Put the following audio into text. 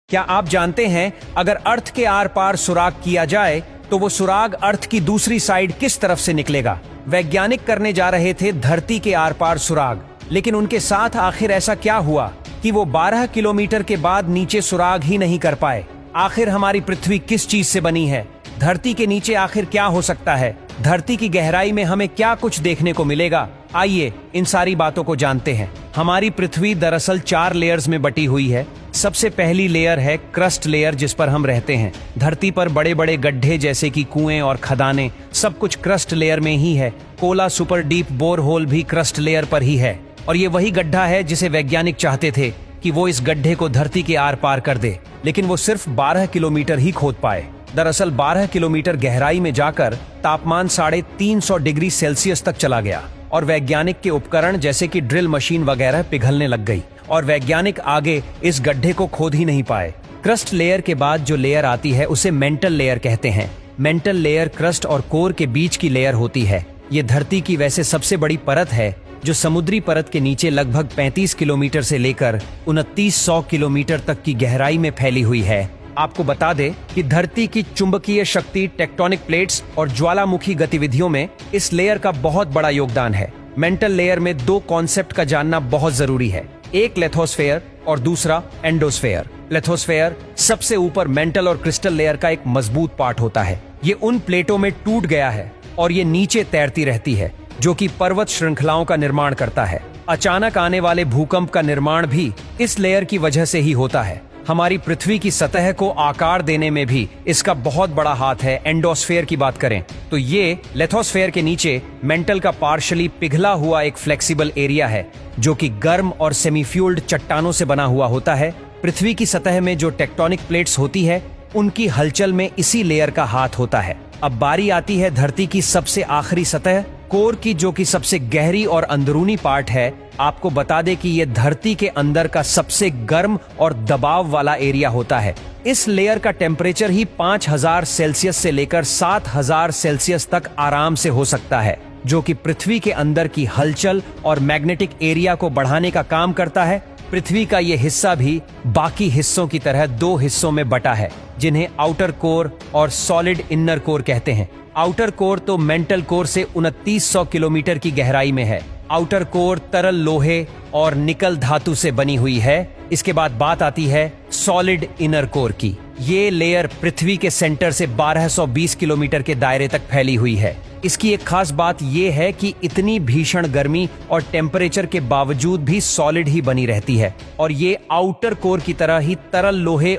क्या आप जानते हैं अगर अर्थ के आर पार सुराग किया जाए तो वो सुराग अर्थ की दूसरी साइड किस तरफ से निकलेगा? वैज्ञानिक करने जा रहे थे धरती के आर पार सुराग, लेकिन उनके साथ आखिर ऐसा क्या हुआ कि वो 12 किलोमीटर के बाद नीचे सुराग ही नहीं कर पाए। आखिर हमारी पृथ्वी किस चीज से बनी है? धरती के नीचे आखिर क्या हो सकता है? धरती की गहराई में हमें क्या कुछ देखने को मिलेगा? आइए इन सारी बातों को जानते हैं। हमारी पृथ्वी दरअसल 4 लेयर्स में बटी हुई है। सबसे पहली लेयर है क्रस्ट लेयर, जिस पर हम रहते हैं। धरती पर बड़े बड़े गड्ढे जैसे कि कुएं और खदानें, सब कुछ क्रस्ट लेयर में ही है। Kola super deep bore hole भी क्रस्ट लेयर पर ही है, और ये वही गड्ढा है जिसे वैज्ञानिक चाहते थे कि वो इस गड्ढे को धरती के आर पार कर दे, लेकिन वो सिर्फ 12 किलोमीटर ही खोद पाए। दरअसल 12 किलोमीटर गहराई में जाकर तापमान 350 डिग्री सेल्सियस तक चला गया और वैज्ञानिक के उपकरण जैसे कि ड्रिल मशीन वगैरह पिघलने लग गई और वैज्ञानिक आगे इस गड्ढे को खोद ही नहीं पाए। क्रस्ट लेयर के बाद जो लेयर आती है उसे मेंटल लेयर कहते हैं। मेंटल लेयर क्रस्ट और कोर के बीच की लेयर होती है। ये धरती की वैसे सबसे बड़ी परत है, जो समुद्री परत के नीचे लगभग 35 किलोमीटर से लेकर 2900 किलोमीटर तक की गहराई में फैली हुई है। आपको बता दें कि धरती की चुंबकीय शक्ति, टेक्टोनिक प्लेट्स और ज्वालामुखी गतिविधियों में इस लेयर का बहुत बड़ा योगदान है। मेंटल लेयर में 2 कॉन्सेप्ट का जानना बहुत जरूरी है, एक लिथोस्फेयर और दूसरा एंडोस्फेयर। लिथोस्फेयर सबसे ऊपर मेंटल और क्रिस्टल लेयर का एक मजबूत पार्ट होता है। ये उन प्लेटों में टूट गया है और ये नीचे तैरती रहती है, जो कि पर्वत श्रृंखलाओं का निर्माण करता है। अचानक आने वाले भूकंप का निर्माण भी इस लेयर की वजह से ही होता है। हमारी पृथ्वी की सतह को आकार देने में भी इसका बहुत बड़ा हाथ है। एंडोस्फेयर की बात करें तो ये लिथोस्फेयर के नीचे मेंटल का पार्शली पिघला हुआ एक फ्लेक्सिबल एरिया है, जो कि गर्म और सेमीफ्यूल्ड चट्टानों से बना हुआ होता है। पृथ्वी की सतह में जो टेक्टोनिक प्लेट्स होती है, उनकी हलचल में इसी लेयर का हाथ होता है। अब बारी आती है धरती की सबसे आखिरी सतह, कोर की, जो कि सबसे गहरी और अंदरूनी पार्ट है। आपको बता दें कि यह धरती के अंदर का सबसे गर्म और दबाव वाला एरिया होता है। इस लेयर का टेम्परेचर ही 5000 सेल्सियस से लेकर 7000 सेल्सियस तक आराम से हो सकता है, जो कि पृथ्वी के अंदर की हलचल और मैग्नेटिक एरिया को बढ़ाने का काम करता है। पृथ्वी का ये हिस्सा भी बाकी हिस्सों की तरह 2 हिस्सों में बटा है, जिन्हें आउटर कोर और सॉलिड इनर कोर कहते हैं। आउटर कोर तो मेंटल कोर से 2900 किलोमीटर की गहराई में है। आउटर कोर तरल लोहे और निकल धातु से बनी हुई है। इसके बाद बात आती है सॉलिड इनर कोर की। ये लेयर पृथ्वी के सेंटर से 1220 किलोमीटर के दायरे तक फैली हुई है। इसकी एक खास बात यह है कि इतनी भीषण गर्मी और टेम्परेचर के बावजूद भी सॉलिड ही बनी रहती है, और ये आउटर कोर की तरह ही तरल लोहे